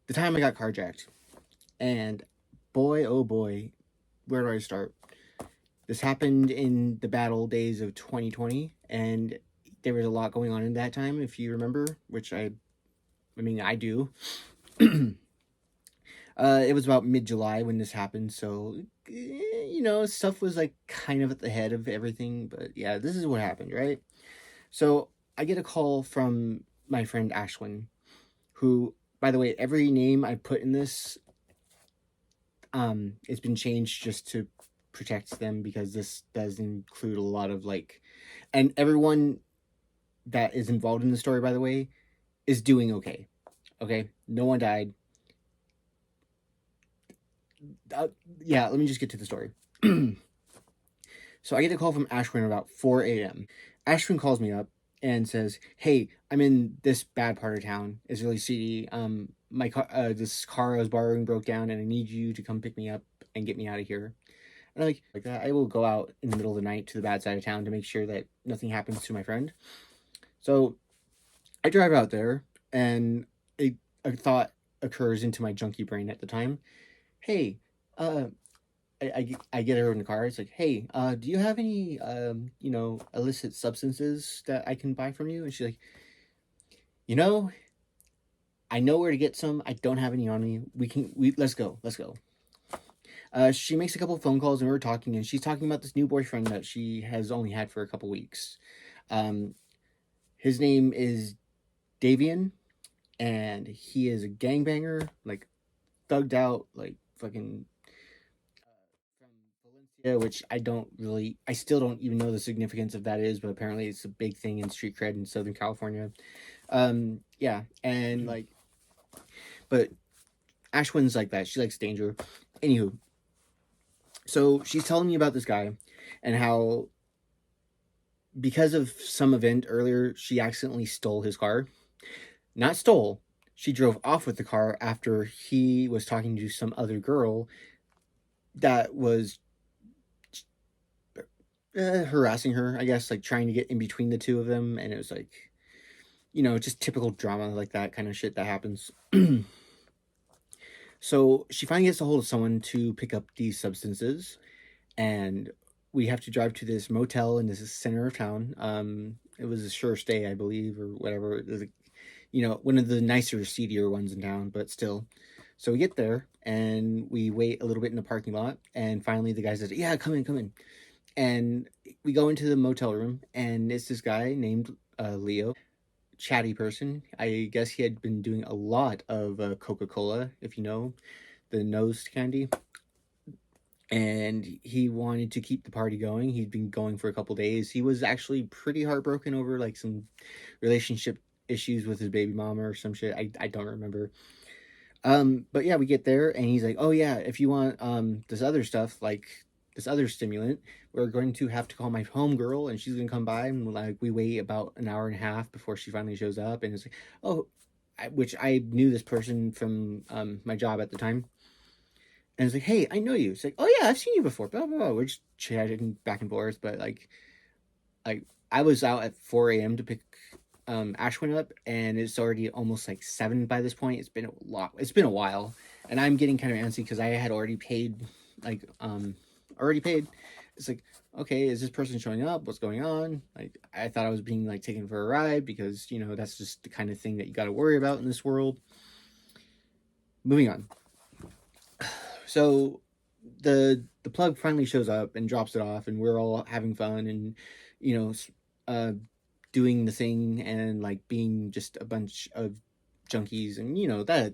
the time I got carjacked. And boy, oh boy, where do I start? This happened in the battle days of 2020, and there was a lot going on in that time, if you remember, which I mean, I do. It was about mid July when this happened, so stuff was like kind of at the head of everything. But yeah, this is what happened, right? So I get a call from my friend Ashwin, who, by the way, every name I put in this, it's been changed just to protect them because this does include a lot of like, and everyone that is involved in the story, by the way, is doing okay. Okay, no one died. Uh, yeah, let me just get to the story. So I get a call from Ashwin about 4 a.m. Ashwin calls me up and says, "Hey, I'm in this bad part of town. It's really seedy. My car, this car I was borrowing broke down, and I need you to come pick me up and get me out of here." And like that, I will go out in the middle of the night to the bad side of town to make sure that nothing happens to my friend. So I drive out there, and a thought occurs into my junkie brain at the time. Hey, uh, I get her in the car. It's like, hey, do you have any, illicit substances that I can buy from you? And she's like, you know, I know where to get some. I don't have any on me. Let's go. Let's go. She makes a couple of phone calls and we were talking, and she's talking about this new boyfriend that she has only had for a couple weeks. Um, his name is Davian, and he is a gangbanger, like thugged out, like fucking from Valencia, which I still don't even know the significance of that is, but apparently it's a big thing in street cred in Southern California. Yeah, and like, but Ashwin's like that. She likes danger. Anywho, so she's telling me about this guy and how because of some event earlier, she accidentally stole his car. Not stole. She drove off with the car after he was talking to some other girl that was harassing her, I guess, like trying to get in between the two of them. And it was like, just typical drama like that kind of shit that happens. So she finally gets a hold of someone to pick up these substances, and we have to drive to this motel in this center of town. It was a sure stay, I believe, or whatever. It was, one of the nicer, seedier ones in town, but still. So we get there and we wait a little bit in the parking lot, and finally the guy says, "Yeah, come in, come in." And we go into the motel room, and it's this guy named Leo, chatty person. I guess he had been doing a lot of Coca-Cola, if you know, the nose candy, and he wanted to keep the party going. He'd been going for a couple days. He was actually pretty heartbroken over like some relationship issues with his baby mama or some shit. I don't remember. But yeah, we get there and he's like, "Oh yeah, if you want this other stuff, like this other stimulant, we're going to have to call my homegirl and she's gonna come by." And like we wait about an hour and a half before she finally shows up, and it's like, "Oh," which I knew this person from my job at the time. And it's like, "Hey, I know you." It's like, "Oh yeah, I've seen you before." Blah blah blah. We're just chatting back and forth, but like I was out at 4 a.m. to pick Ashwin up, and it's already almost like 7 by this point. It's been a lot. It's been a while, and I'm getting kind of antsy because I had already paid, like already paid. It's like, okay, is this person showing up? What's going on? Like, I thought I was being like taken for a ride because that's just the kind of thing that you got to worry about in this world. Moving on. So the plug finally shows up and drops it off, and we're all having fun and you know uh doing the thing and like being just a bunch of junkies, and that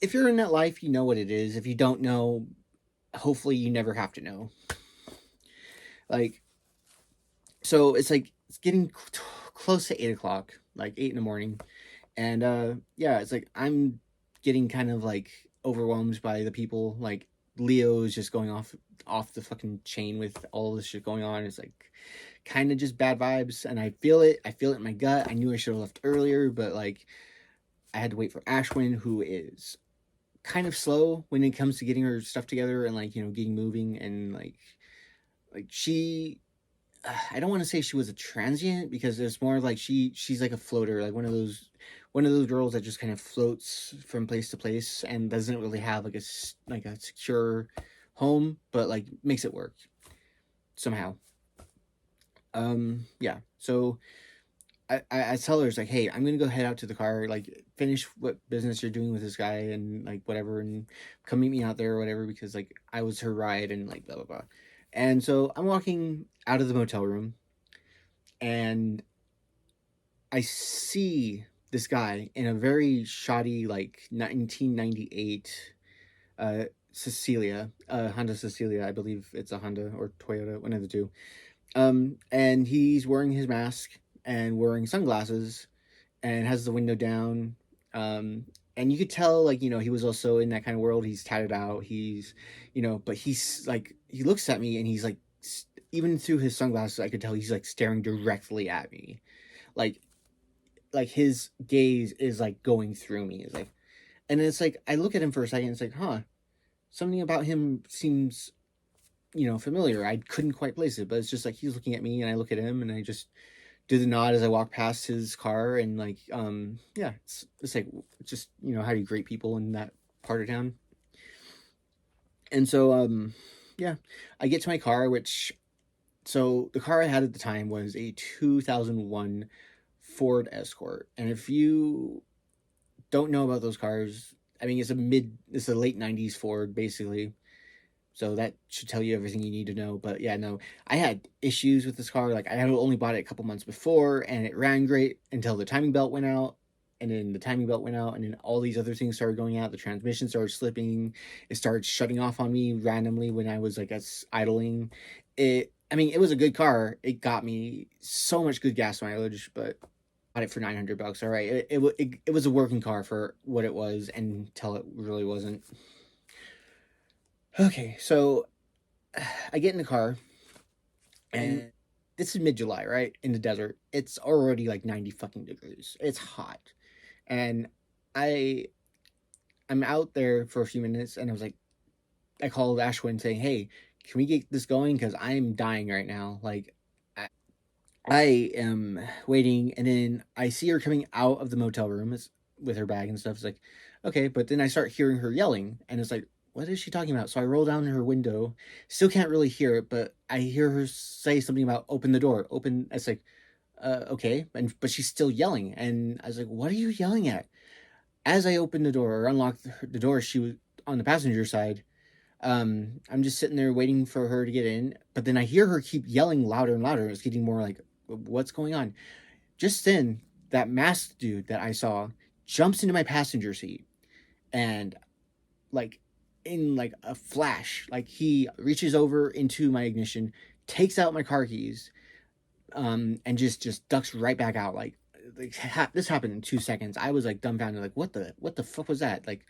if you're in that life, you know what it is. If you don't know, hopefully you never have to know. Like, so it's like it's getting close to 8 o'clock, like 8 in the morning, and yeah, it's like I'm getting kind of like overwhelmed by the people. Like, Leo is just going off the fucking chain with all this shit going on. It's like kind of just bad vibes, and I feel it in my gut. I knew I should have left earlier, but like I had to wait for Ashwin, who is kind of slow when it comes to getting her stuff together and like getting moving, and like she I don't want to say she was a transient because it's more like she's like a floater, like one of those girls that just kind of floats from place to place and doesn't really have like like a secure home, but like makes it work somehow. Yeah. So I tell her, it's like, hey, I'm gonna go head out to the car, like finish what business you're doing with this guy and like whatever, and come meet me out there or whatever, because like I was her ride and like blah blah blah. And so I'm walking out of the motel room and I see this guy in a very shoddy like 1998 Cecilia, Honda Cecilia, I believe it's a Honda or Toyota, one of the two. And he's wearing his mask and wearing sunglasses and has the window down. And you could tell, like, he was also in that kind of world. He's tatted out. But he's like, he looks at me and he's like, even through his sunglasses, I could tell he's like staring directly at me. Like, his gaze is like going through me. It's like, and it's like, I look at him for a second. It's like, huh, something about him seems, familiar. I couldn't quite place it, but it's just like he's looking at me and I look at him and I just do the nod as I walk past his car, and like, yeah, it's like, just, how do you greet people in that part of town? And so, yeah, I get to my car, which, so the car I had at the time was a 2001 Ford Escort, and if you don't know about those cars, I mean, it's a late '90s Ford, basically. So that should tell you everything you need to know. But yeah, no, I had issues with this car. Like, I had only bought it a couple months before, and it ran great until the timing belt went out. And then the timing belt went out, and then all these other things started going out. The transmission started slipping. It started shutting off on me randomly when I was like idling. I mean, it was a good car. It got me so much good gas mileage, but bought it for $900. All right, it was a working car for what it was until it really wasn't. Okay, so I get in the car, and this is mid July, right? In the desert. It's already like 90 fucking degrees. It's hot. And I I'm out there for a few minutes and I was like, I called Ashwin saying, hey, can we get this going? Because I'm dying right now. Like, I am waiting, and then I see her coming out of the motel room with her bag and stuff. It's like, okay, but then I start hearing her yelling, and it's like, what is she talking about? So I roll down her window, still can't really hear it, but I hear her say something about open the door, open. It's like, okay, but she's still yelling, and I was like, what are you yelling at? As I opened the door or unlocked the door, she was on the passenger side. I'm just sitting there waiting for her to get in, but then I hear her keep yelling louder and louder. It's getting more like, what's going on? Just then, that masked dude that I saw jumps into my passenger seat, and like, in like a flash, like he reaches over into my ignition, takes out my car keys, and just ducks right back out. This happened in 2 seconds. I was like dumbfounded, like, what the fuck was that? Like,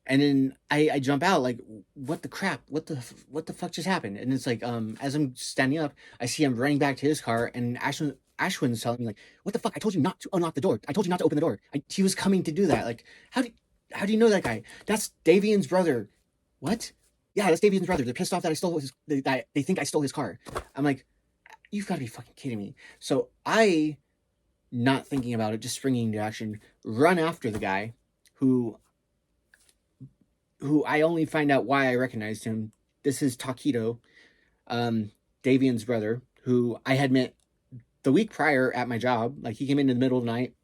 and then I jump out, like, what the crap, what the fuck just happened? And it's like, as I'm standing up, I see him running back to his car, and Ashwin's telling me, like, what the fuck, I told you not to unlock the door, I told you not to open the door, he was coming to do that. Like, how do you know that guy? That's Davian's brother. What? Yeah, that's Davian's brother. They're pissed off that they think I stole his car. I'm like, you've got to be fucking kidding me. So I, not thinking about it, just springing into action, run after the guy who I only find out why I recognized him. This is Taquito, um, Davian's brother, who I had met the week prior at my job. Like, he came in the middle of the night,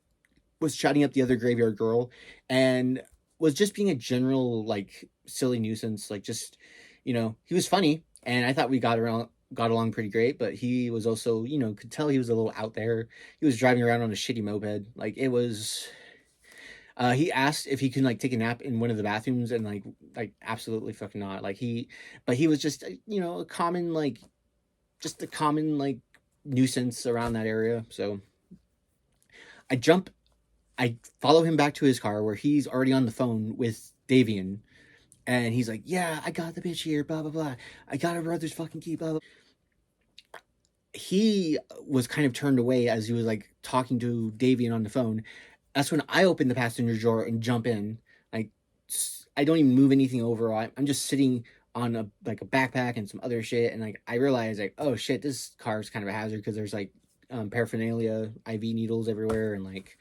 was chatting up the other graveyard girl, and was just being a general, like, silly nuisance. Like, just, he was funny, and I thought we got along pretty great, but he was also, could tell he was a little out there. He was driving around on a shitty moped. Like, it was, he asked if he can like take a nap in one of the bathrooms, and like absolutely fucking not. But he was just, a common, like, just a common, like, nuisance around that area. So I jump, I follow him back to his car where he's already on the phone with Davian, and he's like, yeah, I got the bitch here, blah blah blah. I got her brother's fucking key, blah blah. He was kind of turned away as he was like talking to Davian on the phone. That's when I open the passenger door and jump in. Like, I don't even move anything over. I'm just sitting on a like a backpack and some other shit, and like I realized like, oh shit, this car is kind of a hazard because there's like paraphernalia, IV needles everywhere, and like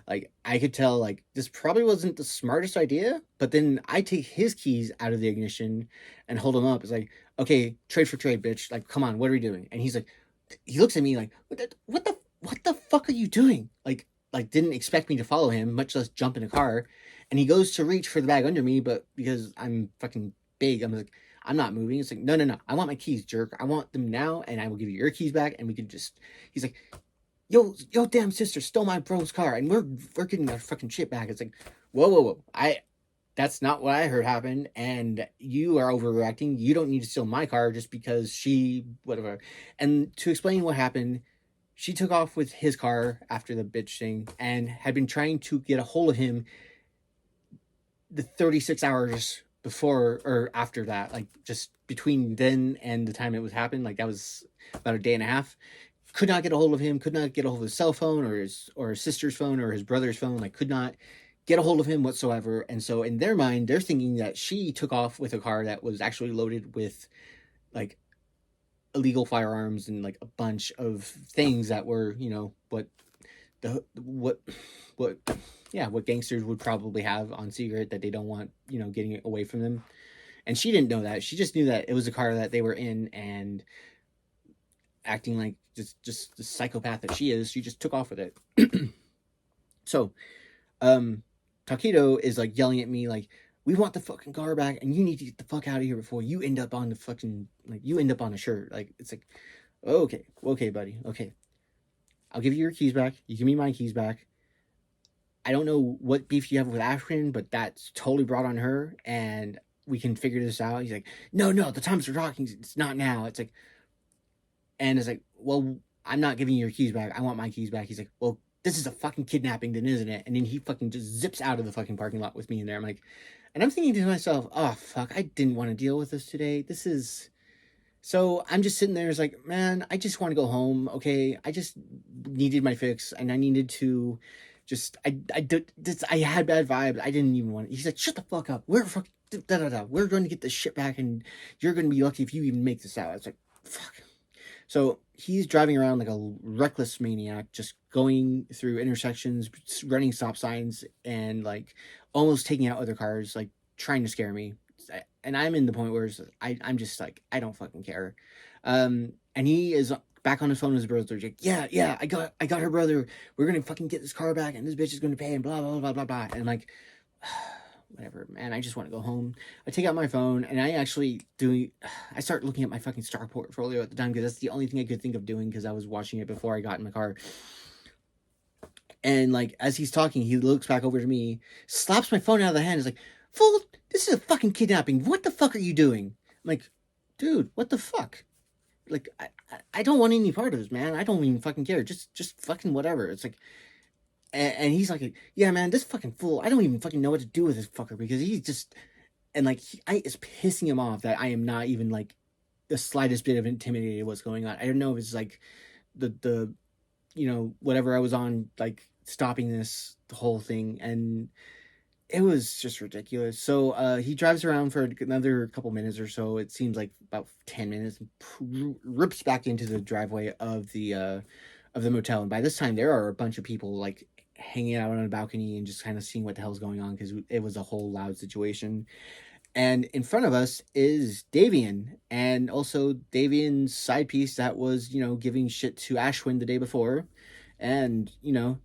I could tell like this probably wasn't the smartest idea. But then I take his keys out of the ignition and hold them up. It's like, okay, trade for trade, bitch. Like, come on, what are we doing? And he's like, he looks at me like, what the fuck are you doing? Like didn't expect me to follow him, much less jump in a car. And he goes to reach for the bag under me, but because I'm fucking big, I'm like, I'm not moving. It's like, no, no, no. I want my keys, jerk. I want them now, and I will give you your keys back, and we can just. He's like, yo, damn sister stole my bro's car, and we're getting our fucking shit back. It's like, whoa. That's not what I heard happened, and you are overreacting. You don't need to steal my car just because she whatever. And to explain what happened, she took off with his car after the bitch thing and had been trying to get a hold of him the 36 hours before or after that, like just between then and the time it was happened, like that was about a day and a half. Could not get a hold of him, could not get a hold of his cell phone or his sister's phone or his brother's phone, like could not get a hold of him whatsoever. And so in their mind, they're thinking that she took off with a car that was actually loaded with like illegal firearms and like a bunch of things that were, what what yeah, what gangsters would probably have on secret that they don't want, getting it away from them. And she didn't know that. She just knew that it was a car that they were in, and acting like just the psychopath that she is, she just took off with it. So, um Taquito is like yelling at me like, we want the fucking car back and you need to get the fuck out of here before you end up on the fucking like you end up on a shirt. Like it's like, okay, buddy, okay. I'll give you your keys back. You give me my keys back. I don't know what beef you have with Ashton, but that's totally brought on her, and we can figure this out. He's like, no, the times we're talking, it's not now. It's like, and it's like, well, I'm not giving you your keys back. I want my keys back. He's like, well, this is a fucking kidnapping, then, isn't it? And then he fucking just zips out of the fucking parking lot with me in there. I'm like, and I'm thinking to myself, oh fuck, I didn't want to deal with this today. This is so I'm just sitting there, it's like, man, I just want to go home. Okay, I just needed my fix, and I needed to just I did this. I had bad vibes. I didn't even want. He's like, shut the fuck up. We're fucking We're going to get this shit back, and you're going to be lucky if you even make this out. It's like, fuck. So he's driving around like a reckless maniac, just going through intersections, running stop signs, and like almost taking out other cars, like trying to scare me. And I'm in the point where I'm just like, I don't fucking care. And he is back on his phone with his brother. Like, yeah, I got her brother. We're gonna fucking get this car back, and this bitch is gonna pay, and blah blah blah blah blah. And I'm like, whatever, man. I just want to go home. I take out my phone, and I start looking at my fucking star portfolio at the time, because that's the only thing I could think of doing, because I was watching it before I got in the car. And like as he's talking, he looks back over to me, slaps my phone out of the hand, is like, fool, this is a fucking kidnapping. What the fuck are you doing? I'm like, dude, what the fuck? Like, I don't want any part of this, man. I don't even fucking care. Just fucking whatever. It's like, and he's like, yeah, man, this fucking fool. I don't even fucking know what to do with this fucker, because he's just, and like, it's pissing him off that I am not even like the slightest bit of intimidated what's going on. I don't know if it's like the whatever I was on, like stopping this the whole thing, and it was just ridiculous. So he drives around for another couple minutes or so. It seems like about 10 minutes, and rips back into the driveway of the motel. And by this time, there are a bunch of people like hanging out on a balcony and just kind of seeing what the hell's going on, because it was a whole loud situation. And in front of us is Davian, and also Davian's side piece that was, giving shit to Ashwin the day before. And,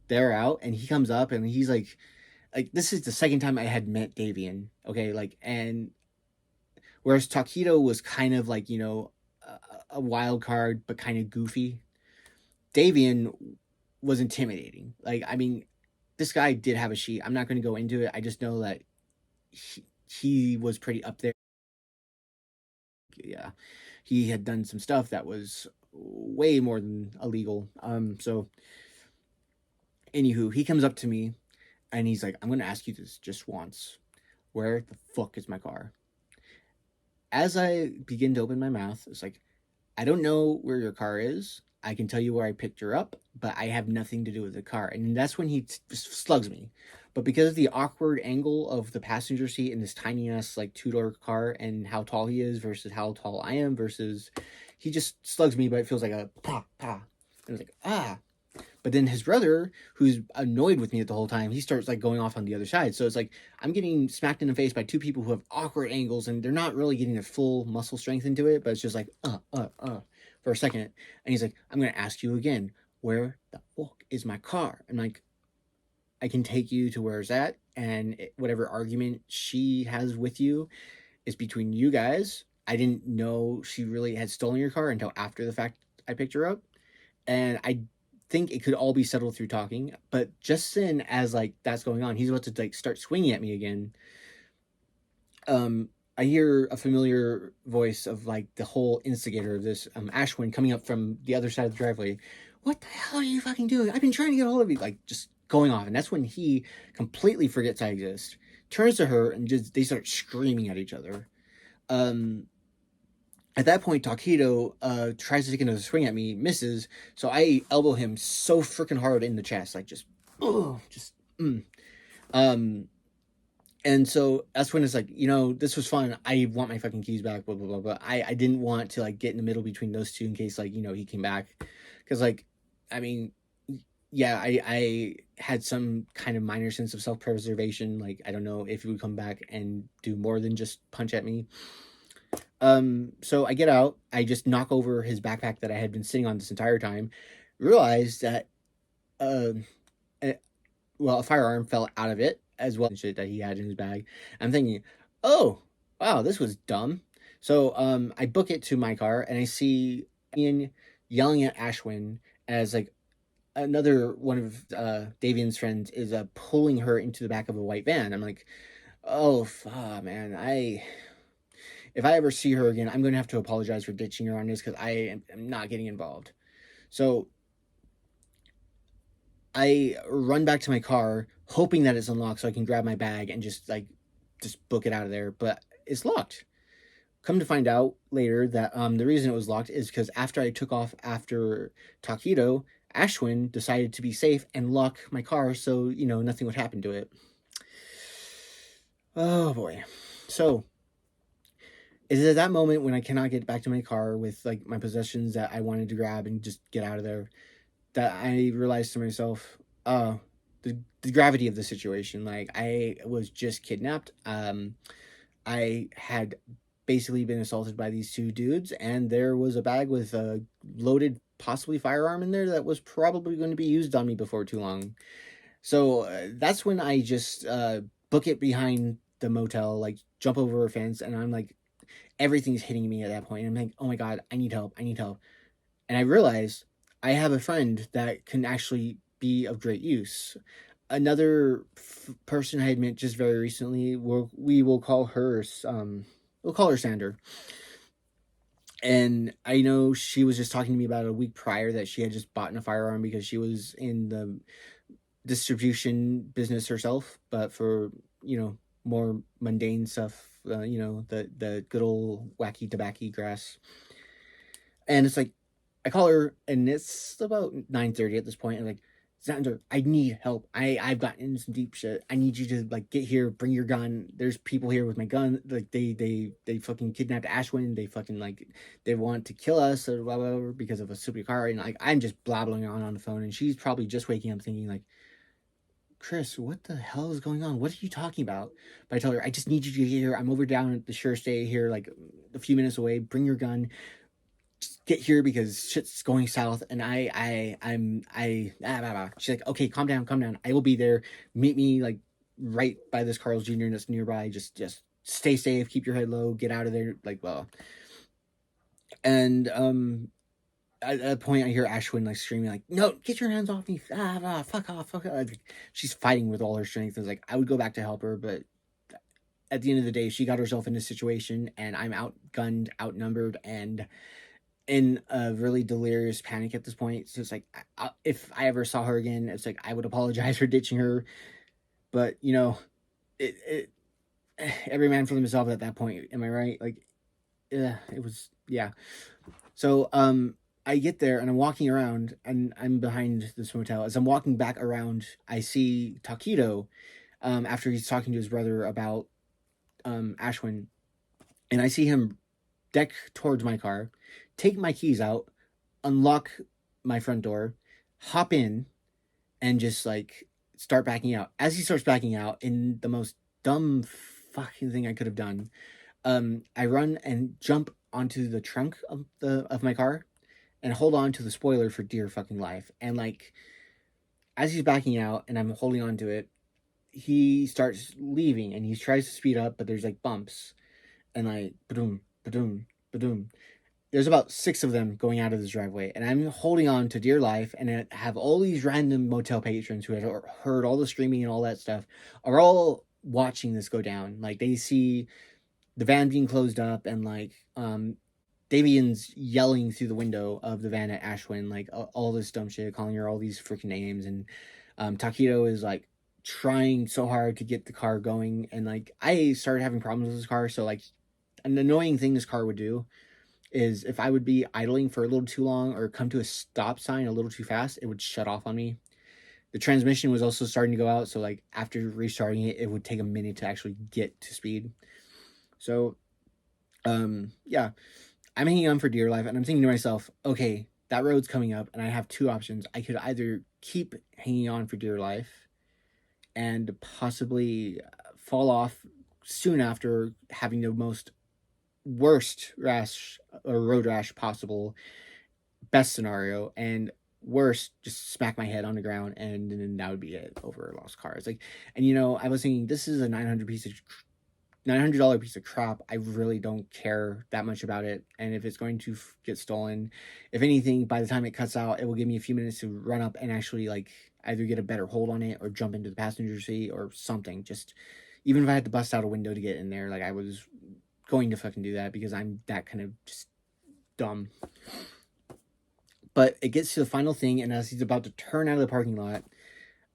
they're out, and he comes up and he's like this is the second time I had met Davian. Okay, like, and whereas Taquito was kind of like, a wild card, but kind of goofy, Davian was intimidating. Like, I mean, this guy did have a sheet. I'm not going to go into it. I just know that he was pretty up there. Yeah, he had done some stuff that was way more than illegal. So anywho, he comes up to me and he's like, I'm going to ask you this just once. Where the fuck is my car? As I begin to open my mouth, it's like, I don't know where your car is. I can tell you where I picked her up, but I have nothing to do with the car. And that's when he just slugs me. But because of the awkward angle of the passenger seat in this tiny ass like two-door car and how tall he is versus how tall I am versus he just slugs me, but it feels like a pa pa. And it's like ah. But then his brother, who's annoyed with me the whole time, he starts like going off on the other side. So it's like I'm getting smacked in the face by two people who have awkward angles and they're not really getting their full muscle strength into it, but it's just like for a second. And he's like, I'm gonna ask you again, where the fuck is my car? I'm like, I can take you to where it's at, and whatever argument she has with you is between you guys. I didn't know she really had stolen your car until after the fact I picked her up. And I think it could all be settled through talking. But just then, as like that's going on, he's about to like start swinging at me again. I hear a familiar voice of like the whole instigator of this, Ashwin, coming up from the other side of the driveway. What the hell are you fucking doing? I've been trying to get a hold of you. Like just going off, and that's when he completely forgets I exist. Turns to her and just they start screaming at each other. Um, at that point, Taquito tries to take another swing at me, misses, so I elbow him so freaking hard in the chest, like just, oh, just, um, and so that's when it's like, this was fun. I want my fucking keys back, blah blah blah. But I didn't want to like get in the middle between those two in case like he came back, because like, I mean, yeah, I had some kind of minor sense of self preservation. Like I don't know if he would come back and do more than just punch at me. So I get out, I just knock over his backpack that I had been sitting on this entire time, realize that, um, uh, well, a firearm fell out of it as well as shit that he had in his bag. I'm thinking, oh, wow, this was dumb. So, I book it to my car and I see Ian yelling at Ashwin as like another one of Davian's friends is pulling her into the back of a white van. I'm like, oh, man, if I ever see her again, I'm going to have to apologize for ditching her on this because am not getting involved. So I run back to my car, hoping that it's unlocked so I can grab my bag and just book it out of there. But it's locked. Come to find out later that the reason it was locked is because after I took off after Taquito, Ashwin decided to be safe and lock my car so nothing would happen to it. Oh boy. So is at that moment when I cannot get back to my car with like my possessions that I wanted to grab and just get out of there, that I realized to myself, the gravity of the situation. Like I was just kidnapped. I had basically been assaulted by these two dudes, and there was a bag with a loaded, possibly firearm in there that was probably going to be used on me before too long. So that's when I just book it behind the motel, like jump over a fence, and I'm like, everything's hitting me at that point. And I'm like, oh my God, I need help. I need help. And I realize I have a friend that can actually be of great use. Another person I had met just very recently, we will call her, we'll call her Sander. And I know she was just talking to me about a week prior that she had just bought a firearm because she was in the distribution business herself, but for, more mundane stuff, the good old wacky tobacco grass. And it's like, I call her, and it's about 9:30 at this point. I'm like, Xander, I need help. I've gotten into some deep shit. I need you to like get here, bring your gun. There's people here with my gun. Like they fucking kidnapped Ashwin. They fucking like they want to kill us or blah blah blah because of a stupid car. And like I'm just blabbling on the phone, and she's probably just waking up thinking like, Chris, what the hell is going on? What are you talking about? But I tell her, I just need you to get here. I'm over down at the Sure Stay here, like a few minutes away. Bring your gun, get here because shit's going south. And she's like, okay, calm down, calm down. I will be there. Meet me like right by this Carl's Jr. that's nearby. Just stay safe, keep your head low, get out of there. Like, well, and at that point, I hear Ashwin like screaming, like, "No, get your hands off me! Fuck off, fuck off!" Like, she's fighting with all her strength. It's like I would go back to help her, but at the end of the day, she got herself in this situation, and I'm outgunned, outnumbered, and in a really delirious panic at this point. So it's like, if I ever saw her again, it's like I would apologize for ditching her, but it every man for himself at that point. Am I right? Like, yeah, it was, yeah. So I get there and I'm walking around and I'm behind this motel. As I'm walking back around, I see Taquito after he's talking to his brother about Ashwin, and I see him deck towards my car, take my keys out, unlock my front door, hop in, and just like start backing out. As he starts backing out, in the most dumb fucking thing I could have done, I run and jump onto the trunk of my car and hold on to the spoiler for dear fucking life. And like as he's backing out and I'm holding on to it, he starts leaving and he tries to speed up, but there's like bumps and like badoom, badoom, badoom. There's about six of them going out of this driveway, and I'm holding on to dear life. And I have all these random motel patrons who have heard all the screaming and all that stuff are all watching this go down. Like they see the van being closed up, and like Davian's yelling through the window of the van at Ashwin, like all this dumb shit, calling her all these freaking names, and Taquito is like trying so hard to get the car going, and like I started having problems with this car, so like an annoying thing this car would do is if I would be idling for a little too long or come to a stop sign a little too fast, it would shut off on me. The transmission was also starting to go out, so like after restarting it, it would take a minute to actually get to speed. So, yeah, I'm hanging on for dear life, and I'm thinking to myself, okay, that road's coming up, and I have two options. I could either keep hanging on for dear life and possibly fall off soon after having the most worst rash or road rash possible, best scenario, and worst, just smack my head on the ground, and then that would be it, over lost cars. Like, and I was thinking this is a $900 piece of crap. I really don't care that much about it, and if it's going to get stolen, if anything, by the time it cuts out, it will give me a few minutes to run up and actually like either get a better hold on it or jump into the passenger seat or something. Just even if I had to bust out a window to get in there, like I was going to fucking do that because I'm that kind of just dumb. But it gets to the final thing, and as he's about to turn out of the parking lot,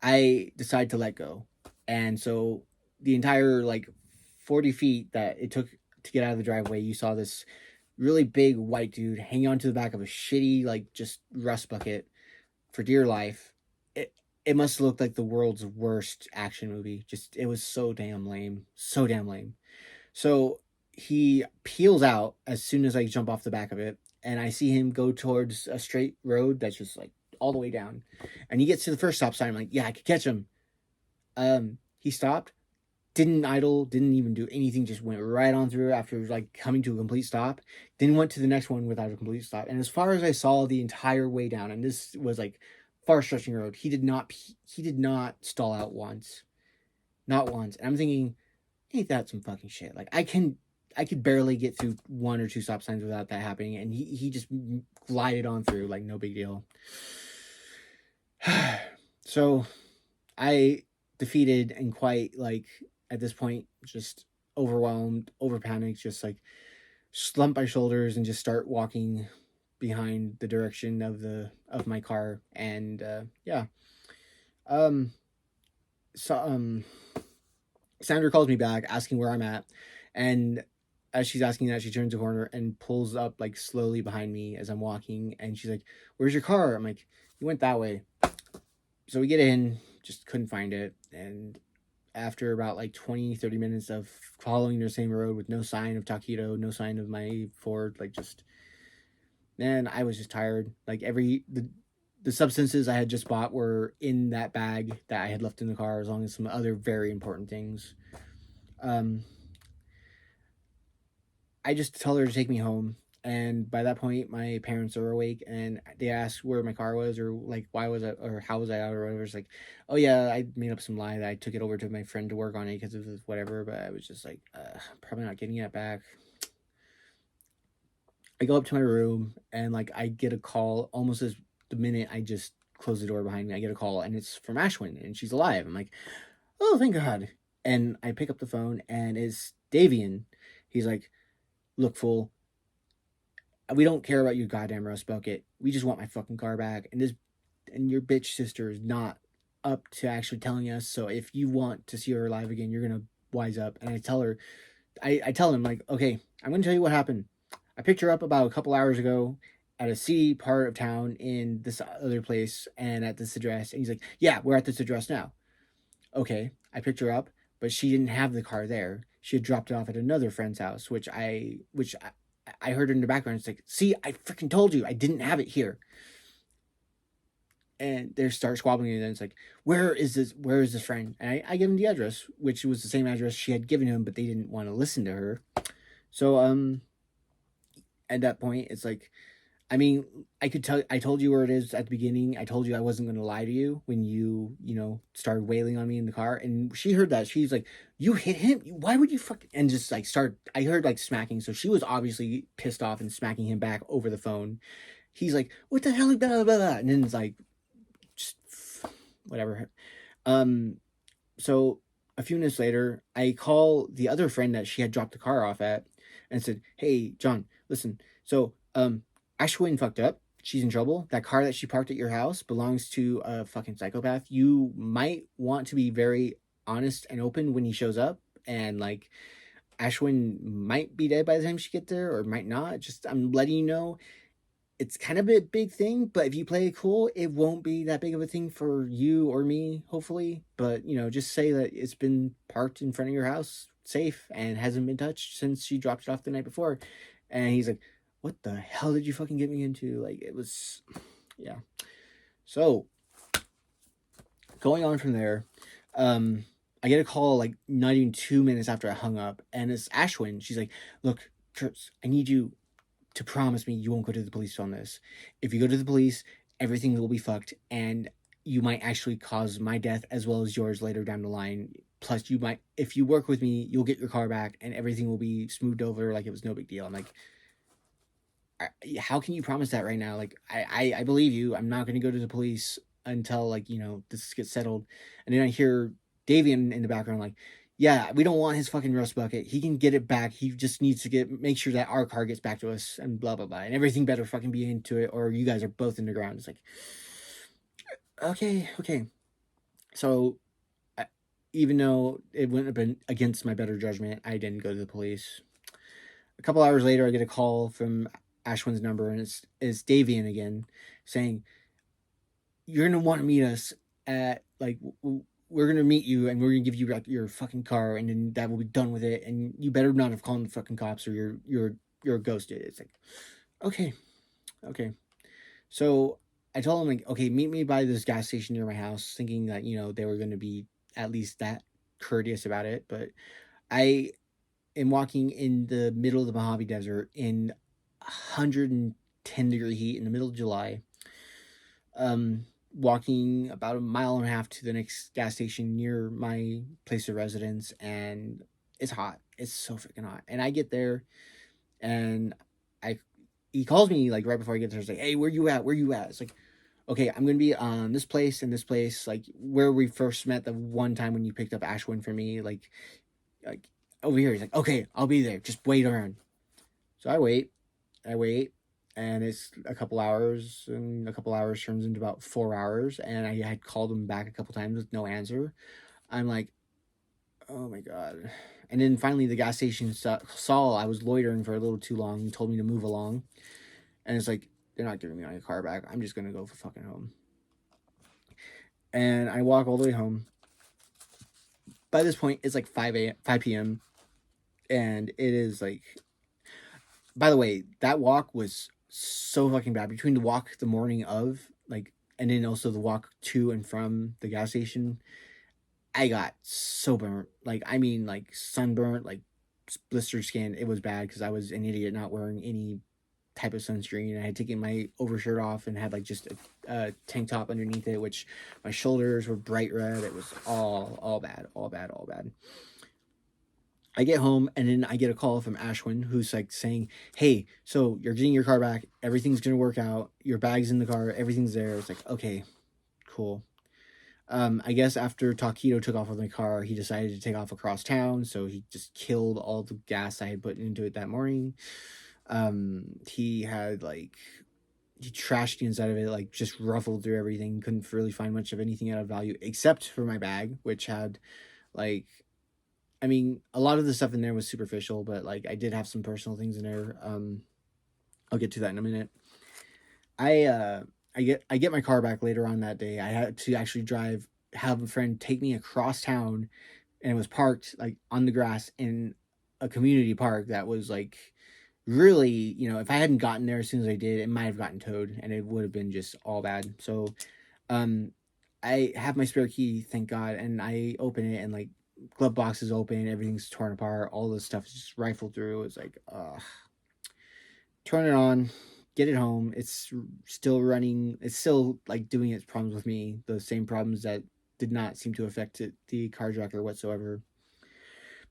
I decide to let go. And so the entire like 40 feet that it took to get out of the driveway, you saw this really big white dude hanging onto the back of a shitty, like just rust bucket for dear life. It must have looked like the world's worst action movie. Just, it was so damn lame. So damn lame. So he peels out as soon as I jump off the back of it, and I see him go towards a straight road that's just like all the way down. And he gets to the first stop sign. I'm like, yeah, I could catch him. He stopped, didn't idle, didn't even do anything, just went right on through after like coming to a complete stop. Then went to the next one without a complete stop. And as far as I saw the entire way down, and this was like far stretching road, he did not stall out once. Not once. And I'm thinking, ain't that some fucking shit? Like I could barely get through one or two stop signs without that happening, and he just glided on through like no big deal. So I defeated and quite like at this point just overwhelmed, over panicked, just like slump my shoulders and just start walking behind the direction of my car. And yeah. um so Sandra calls me back asking where I'm at, and as she's asking that, she turns a corner and pulls up like slowly behind me as I'm walking, and she's like, "Where's your car?" I'm like, "You went that way." So we get in, just couldn't find it, and after about like 20-30 minutes of following the same road with no sign of Taquito, no sign of my Ford, like just, man, I was just tired. Like the substances I had just bought were in that bag that I had left in the car, as long as some other very important things. I just tell her to take me home, and by that point, my parents are awake, and they ask where my car was, or like why was I, or how was I out, or whatever. It's like, oh yeah, I made up some lie that I took it over to my friend to work on it because of whatever. But I was just like, probably not getting it back. I go up to my room, and like I get a call almost as the minute I just close the door behind me. I get a call, and it's from Ashwin, and she's alive. I'm like, oh, thank God. And I pick up the phone, and it's Davian. He's like, look, fool, we don't care about your goddamn rust bucket. We just want my fucking car back. And your bitch sister is not up to actually telling us. So if you want to see her alive again, you're gonna wise up. And I tell her, I tell him like, okay, I'm gonna tell you what happened. I picked her up about a couple hours ago at a seedy part of town in this other place and at this address. And he's like, yeah, we're at this address now. Okay. I picked her up, but she didn't have the car there. She had dropped it off at another friend's house, which I heard in the background. It's like, see, I freaking told you I didn't have it here. And they start squabbling, and then it's like, where is this friend? And I give him the address, which was the same address she had given him, but they didn't want to listen to her. So at that point, it's like, I mean, I told you where it is at the beginning. I told you I wasn't going to lie to you when you started wailing on me in the car. And she heard that. She's like, you hit him? Why would you fucking, and just like I heard like smacking. So she was obviously pissed off and smacking him back over the phone. He's like, what the hell? Blah, blah, blah. And then it's like, just whatever. Um, so a few minutes later, I call the other friend that she had dropped the car off at and said, hey, John, listen. So, Ashwin fucked up. She's in trouble. That car that she parked at your house belongs to a fucking psychopath. You might want to be very honest and open when he shows up. And like, Ashwin might be dead by the time she gets there, or might not. Just, I'm letting you know it's kind of a big thing, but if you play it cool, it won't be that big of a thing for you or me, hopefully. But, just say that it's been parked in front of your house, safe, and hasn't been touched since she dropped it off the night before. And he's like, what the hell did you fucking get me into? Like, it was, yeah. So, going on from there, I get a call like not even 2 minutes after I hung up, and it's Ashwin. She's like, look, Kurtz, I need you to promise me you won't go to the police on this. If you go to the police, everything will be fucked, and you might actually cause my death as well as yours later down the line. Plus, you might, if you work with me, you'll get your car back, and everything will be smoothed over like it was no big deal. I'm like, how can you promise that right now? Like, I believe you. I'm not going to go to the police until like this gets settled. And then I hear Davian in the background like, yeah, we don't want his fucking rust bucket. He can get it back. He just needs to make sure that our car gets back to us and blah, blah, blah. And everything better fucking be into it, or you guys are both in the ground. It's like, okay. So, even though it wouldn't have been against my better judgment, I didn't go to the police. A couple hours later, I get a call from Ashwin's number, and it's Davian again saying, you're going to want to meet us at, like, we're gonna meet you and we're gonna give you like your fucking car, and then that will be done with it, and you better not have called the fucking cops or you're ghosted. It's like, okay. So I told him like, okay, meet me by this gas station near my house, thinking that they were gonna be at least that courteous about it. But I am walking in the middle of the Mojave Desert in 110-degree heat in the middle of July. Walking about a mile and a half to the next gas station near my place of residence, and it's hot. It's so freaking hot. And I get there, and he calls me like right before I get there. He's like, hey, where you at? It's like, okay, I'm gonna be on this place and this place, like where we first met the one time when you picked up Ashwin for me, like over here. He's like, okay, I'll be there. Just wait around. So I wait, and it's a couple hours, and a couple hours turns into about 4 hours, and I had called him back a couple times with no answer. I'm like, oh my god. And then finally the gas station saw I was loitering for a little too long and told me to move along. And it's like, they're not giving me my car back. I'm just gonna go for fucking home. And I walk all the way home. By this point, it's like 5 p.m. And it is like, by the way, that walk was so fucking bad. Between the walk the morning of, like, and then also the walk to and from the gas station, I got so burnt. Like, I mean, like, sunburnt, like, blistered skin. It was bad because I was an idiot not wearing any type of sunscreen. I had taken my overshirt off and had, like, just a tank top underneath it, which my shoulders were bright red. It was all bad. I get home, and then I get a call from Ashwin, who's like saying, hey, so you're getting your car back. Everything's going to work out. Your bag's in the car. Everything's there. It's like, okay, cool. I guess after Taquito took off with my car, he decided to take off across town. So he just killed all the gas I had put into it that morning. He had he trashed the inside of it, like just ruffled through everything. Couldn't really find much of anything out of value except for my bag, which had I mean, a lot of the stuff in there was superficial, but like I did have some personal things in there. I'll get to that in a minute. I get my car back later on that day. I had to actually drive have a friend take me across town, and it was parked like on the grass in a community park that was like really, if I hadn't gotten there as soon as I did, it might have gotten towed and it would have been just all bad. So um I have my spare key, thank God, and I open it and like glove box is open, everything's torn apart, all this stuff is just rifled through. It's like, turn it on, get it home. It's still running. It's still like doing its problems with me. The same problems that did not seem to affect the carjacker whatsoever.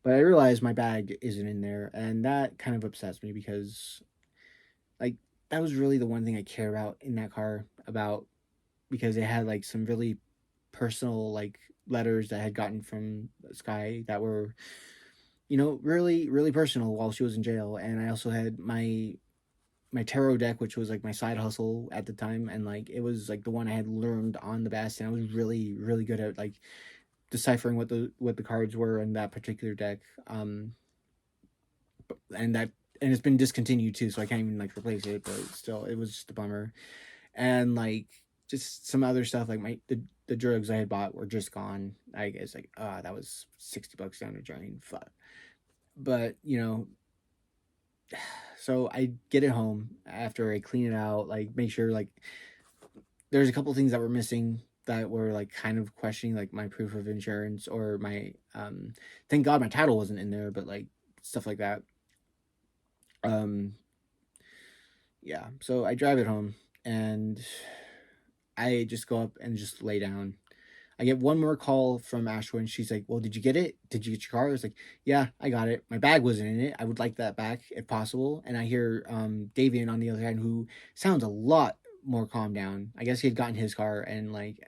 But I realized my bag isn't in there, and that kind of upsets me because like that was really the one thing I care about in that car, about because it had like some really personal like letters that I had gotten from Sky that were, really really personal while she was in jail. And I also had my tarot deck, which was like my side hustle at the time, and like it was like the one I had learned on the best, and I was really really good at like deciphering what the cards were in that particular deck. And that and it's been discontinued too, so I can't even like replace it. But still, it was just a bummer. And like just some other stuff like the drugs I had bought were just gone. I guess like that was $60 down the drain. Fuck. But so I get it home after I clean it out, like make sure like there's a couple things that were missing that were like kind of questioning like my proof of insurance or my thank God my title wasn't in there, but like stuff like that. Um yeah, so I drive it home and I just go up and just lay down. I get one more call from Ashwin. She's like, "Well, did you get it? Did you get your car?" I was like, "Yeah, I got it. My bag wasn't in it. I would like that back if possible." And I hear Davian on the other hand, who sounds a lot more calmed down. I guess he had gotten his car, and like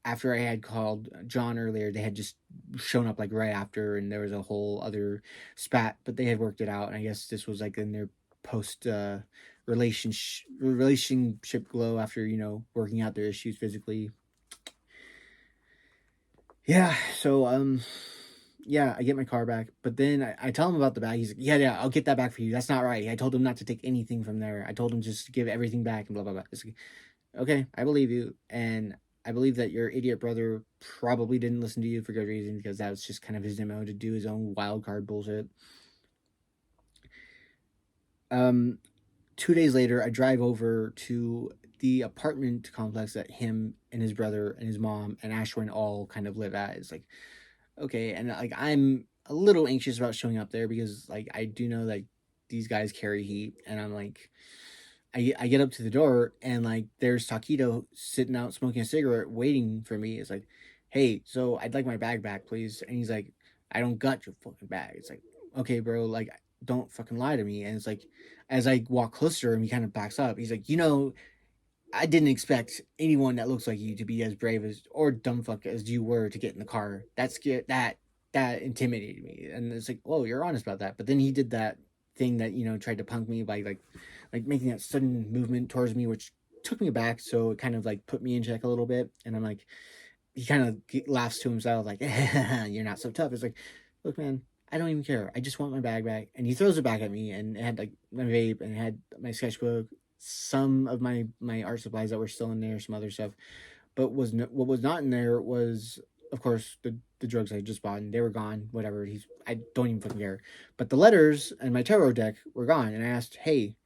after I had called John earlier, they had just shown up like right after, and there was a whole other spat, but they had worked it out. And I guess this was like in their post relationship glow after working out their issues physically. Yeah, so yeah, I get my car back, but then I tell him about the bag. He's like, yeah, I'll get that back for you. That's not right. I told him not to take anything from there. I told him just to give everything back and blah blah blah. It's like, okay, I believe you, and I believe that your idiot brother probably didn't listen to you for good reason, because that was just kind of his MO to do his own wild card bullshit. 2 days later, I drive over to the apartment complex that him and his brother and his mom and Ashwin all kind of live at. It's like, okay, and like I'm a little anxious about showing up there because like I do know like these guys carry heat, and I'm like, I get up to the door and like there's Taquito sitting out smoking a cigarette waiting for me. It's like, hey, so I'd like my bag back, please. And he's like, I don't got your fucking bag. It's like, okay, bro, like don't fucking lie to me. And it's like, as I walk closer and he kind of backs up, he's like, I didn't expect anyone that looks like you to be as brave as or dumb fuck as you were to get in the car. That intimidated me. And it's like, whoa, you're honest about that. But then he did that thing that tried to punk me by like making that sudden movement towards me, which took me back. So it kind of like put me in check a little bit. And I'm like, he kind of laughs to himself like, "You're not so tough." It's like, look, man, I don't even care. I just want my bag back. And he throws it back at me, and it had like my vape, and it had my sketchbook, some of my art supplies that were still in there, some other stuff. But what was not in there was, of course, the drugs I just bought, and they were gone. Whatever. I don't even fucking care. But the letters and my tarot deck were gone. And I asked, hey,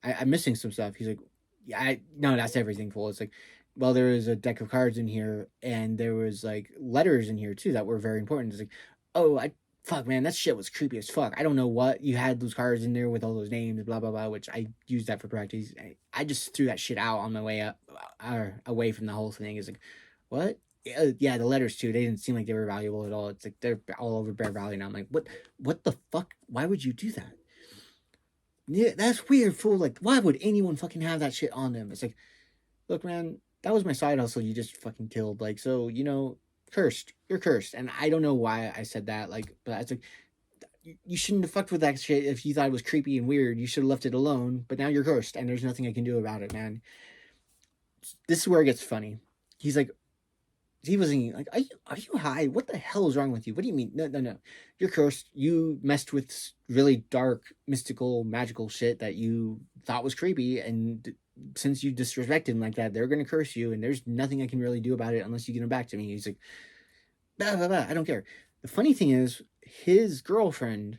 I'm missing some stuff. He's like, yeah, no, that's everything, full. It's like, well, there was a deck of cards in here, and there was like letters in here too that were very important. It's like, oh, fuck, man, that shit was creepy as fuck. I don't know what you had those cards in there with all those names, blah blah blah, which I used that for practice. I just threw that shit out on my way up, or away from the whole thing. It's like, what? Yeah, the letters too. They didn't seem like they were valuable at all. It's like they're all over Bear Valley now. I'm like, what the fuck? Why would you do that? Yeah, that's weird, fool. Like, why would anyone fucking have that shit on them? It's like, look, man, that was my side hustle you just fucking killed. Like, so, cursed. You're cursed. And I don't know why I said that. Like, but it's like, you shouldn't have fucked with that shit if you thought it was creepy and weird. You should have left it alone. But now you're cursed, and there's nothing I can do about it, man. This is where it gets funny. He's like, he wasn't like, are you high? What the hell is wrong with you? What do you mean? No. You're cursed. You messed with really dark, mystical, magical shit that you thought was creepy, and since you disrespected him like that, they're gonna curse you, and there's nothing I can really do about it unless you get him back to me. He's like, blah, blah, blah, I don't care. The funny thing is, his girlfriend,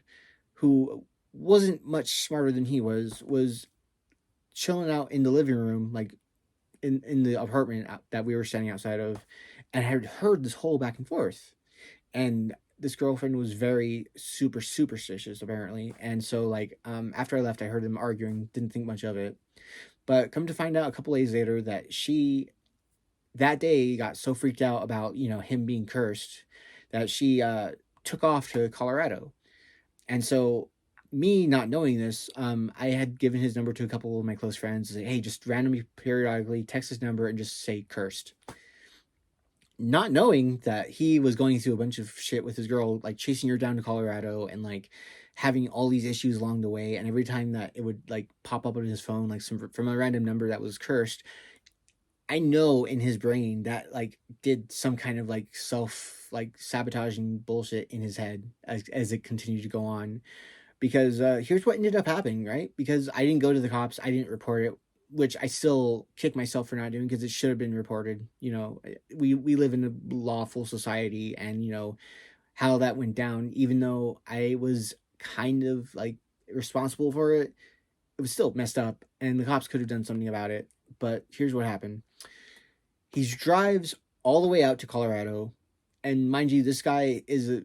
who wasn't much smarter than he was chilling out in the living room, like in the apartment that we were standing outside of, and had heard this whole back and forth. And this girlfriend was very super superstitious apparently, and so like after I left, I heard them arguing. Didn't think much of it, but come to find out a couple days later that she that day got so freaked out about him being cursed that she took off to Colorado. And so, me not knowing this, I had given his number to a couple of my close friends and say, hey, just randomly periodically text his number and just say cursed. Not knowing that he was going through a bunch of shit with his girl, like chasing her down to Colorado and like having all these issues along the way. And every time that it would like pop up on his phone, like from a random number that was cursed, I know in his brain that like did some kind of like self like sabotaging bullshit in his head as it continued to go on. Because here's what ended up happening, right? Because I didn't go to the cops, I didn't report it, which I still kick myself for not doing because it should have been reported. We live in a lawful society, and how that went down. Even though I was kind of like responsible for it, it was still messed up, and the cops could have done something about it. But here's what happened: he drives all the way out to Colorado, and mind you, this guy is a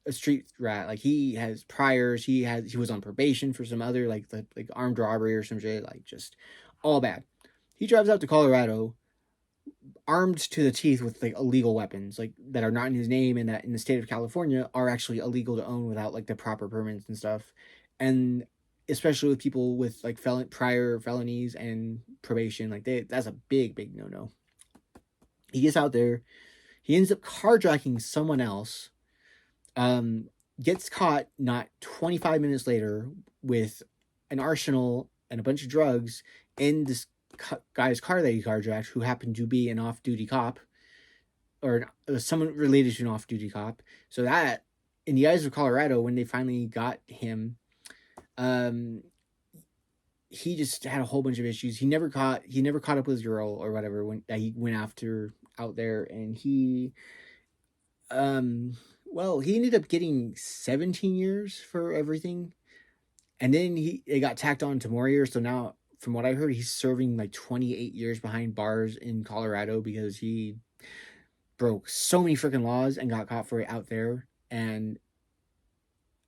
street rat. Like he has priors. He was on probation for some other like armed robbery or some shit. Like just all bad. He drives out to Colorado, armed to the teeth with like illegal weapons, like that are not in his name and that in the state of California are actually illegal to own without like the proper permits and stuff. And especially with people with like prior felonies and probation, like that's a big no no. He gets out there. He ends up carjacking someone else. Gets caught not 25 minutes later with an arsenal and a bunch of drugs in this guy's car that he carjacked, who happened to be an off-duty cop or someone related to an off-duty cop. So that, in the eyes of Colorado, when they finally got him, he just had a whole bunch of issues. He never caught up with his girl or whatever when that he went after out there, and he he ended up getting 17 years for everything, and then it got tacked on to more years. So now, from what I heard, he's serving like 28 years behind bars in Colorado because he broke so many freaking laws and got caught for it out there. And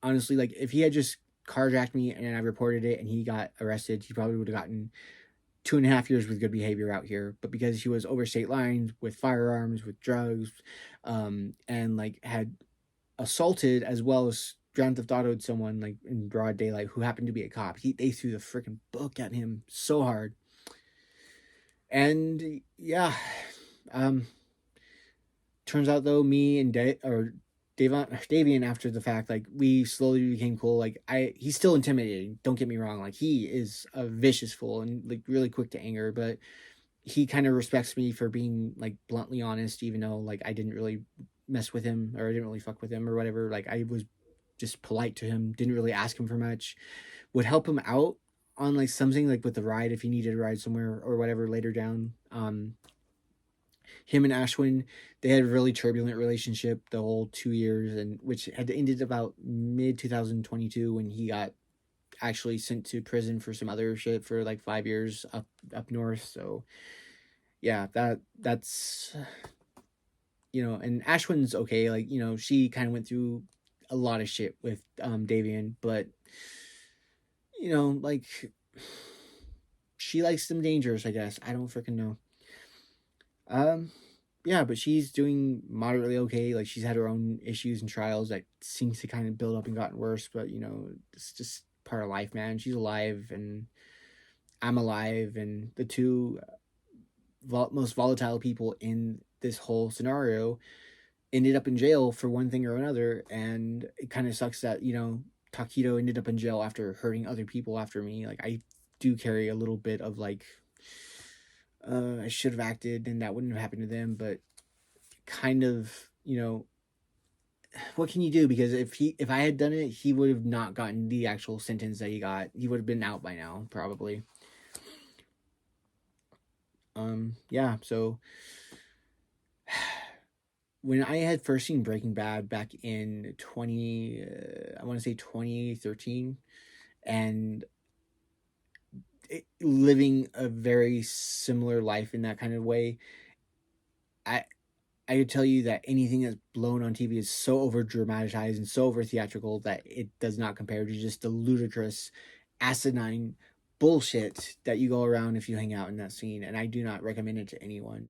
honestly, like if he had just carjacked me and I reported it and he got arrested, he probably would have gotten 2.5 years with good behavior out here. But because he was over state lines with firearms, with drugs, and like had assaulted as well as Grand Theft Auto'd someone like in broad daylight who happened to be a cop, they threw the freaking book at him so hard. And yeah, turns out though, me and Davian, after the fact, like we slowly became cool. Like he's still intimidating. Don't get me wrong. Like he is a vicious fool and like really quick to anger, but he kind of respects me for being like bluntly honest, even though like I didn't really mess with him or I didn't really fuck with him or whatever. Like I was just polite to him, didn't really ask him for much, would help him out on like something like with the ride if he needed a ride somewhere or whatever later down. Him and Ashwin, they had a really turbulent relationship the whole 2 years, and which had ended about mid 2022 when he got actually sent to prison for some other shit for like 5 years up north. So yeah, that's and Ashwin's okay. Like she kind of went through a lot of shit with Davian, but like she likes them dangerous, I guess. I don't freaking know. Yeah, but she's doing moderately okay. Like she's had her own issues and trials that seems to kind of build up and gotten worse, but it's just part of life, man. She's alive and I'm alive, and the two most volatile people in this whole scenario ended up in jail for one thing or another. And it kind of sucks that Taquito ended up in jail after hurting other people after me. Like I do carry a little bit of like I should have acted and that wouldn't have happened to them, but kind of what can you do? Because if I had done it, he would have not gotten the actual sentence that he got. He would have been out by now, probably. Yeah, so when I had first seen Breaking Bad back in I want to say 2013, and living a very similar life in that kind of way, I I could tell you that anything that's blown on TV is so over dramatized and so over theatrical that it does not compare to just the ludicrous, asinine bullshit that you go around if you hang out in that scene. And I do not recommend it to anyone.